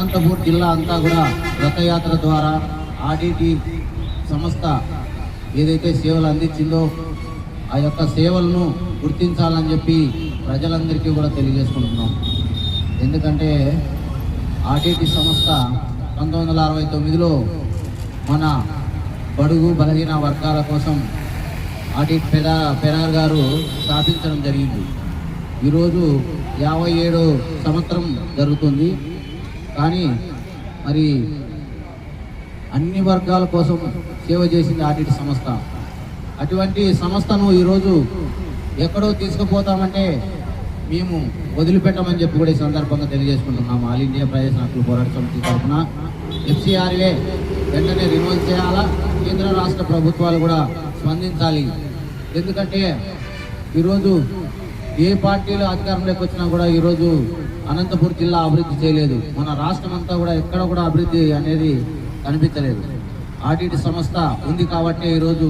అనంతపూర్ జిల్లా అంతా కూడా రథయాత్ర ద్వారా ఆర్డిటి సంస్థ ఏదైతే సేవలు అందించిందో ఆ యొక్క సేవలను గుర్తించాలని చెప్పి ప్రజలందరికీ కూడా తెలియజేసుకుంటున్నాం. ఎందుకంటే ఆర్డిటి సంస్థ 1969లో మన బడుగు బలహీన వర్గాల కోసం ఆర్డిటి పెరార్ గారు స్థాపించడం జరిగింది. ఈరోజు 57వ సంవత్సరం జరుగుతుంది. కానీ మరి అన్ని వర్గాల కోసం సేవ చేసింది ఆర్డిటి సంస్థ. అటువంటి సంస్థను ఈరోజు ఎక్కడో తీసుకుపోతామంటే మేము వదిలిపెట్టమని చెప్పి కూడా ఈ సందర్భంగా తెలియజేసుకుంటున్నాము. ఆల్ ఇండియా ప్రజా హక్కుల పోరాట సమితి తరఫున FCRA వెంటనే రిన్యూవల్ చేయాలా, కేంద్ర రాష్ట్ర ప్రభుత్వాలు కూడా స్పందించాలి. ఎందుకంటే ఈరోజు ఏ పార్టీలు అధికారంలోకి వచ్చినా కూడా ఈరోజు అనంతపూర్ జిల్లా అభివృద్ధి చేయలేదు. మన రాష్ట్రం అంతా కూడా ఎక్కడ కూడా అభివృద్ధి అనేది కనిపించలేదు. ఆర్డిటి సంస్థ ఉంది కాబట్టి ఈరోజు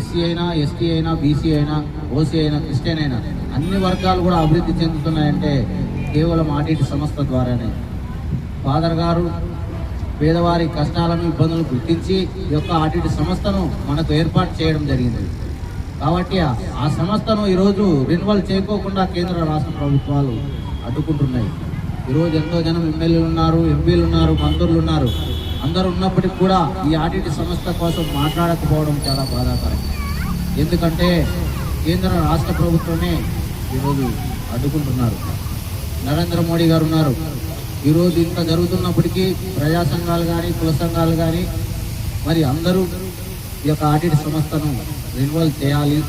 SC అయినా, ST అయినా, BC అయినా, OC అయినా, క్రిస్టియన్ అయినా అన్ని వర్గాలు కూడా అభివృద్ధి చెందుతున్నాయంటే కేవలం ఆర్డిటి సంస్థ ద్వారానే. ఫాదర్ గారు పేదవారి కష్టాలను, ఇబ్బందులు గుర్తించి ఈ యొక్క ఆర్డిటి సంస్థను మనకు ఏర్పాటు చేయడం జరిగింది. కాబట్టి ఆ సంస్థను ఈరోజు రెన్యువల్ చేయకోకుండా కేంద్ర రాష్ట్ర ప్రభుత్వాలు అడ్డుకుంటున్నాయి. ఈరోజు ఎంతో జనం ఎమ్మెల్యేలు ఉన్నారు, ఎంపీలు ఉన్నారు, మంత్రులు ఉన్నారు. అందరూ ఉన్నప్పటికీ కూడా ఈ ఆర్డిటి సంస్థ కోసం మాట్లాడకపోవడం చాలా బాధాకరం. ఎందుకంటే కేంద్ర రాష్ట్ర ప్రభుత్వమే ఈరోజు అడ్డుకుంటున్నారు. నరేంద్ర మోడీ గారు ఉన్నారు. ఈరోజు ఇంత జరుగుతున్నప్పటికీ ప్రజా సంఘాలు కానీ, కుల సంఘాలు కానీ మరి అందరూ ఈ యొక్క ఆర్డిటి సంస్థను రెన్యువల్ చేయాలి.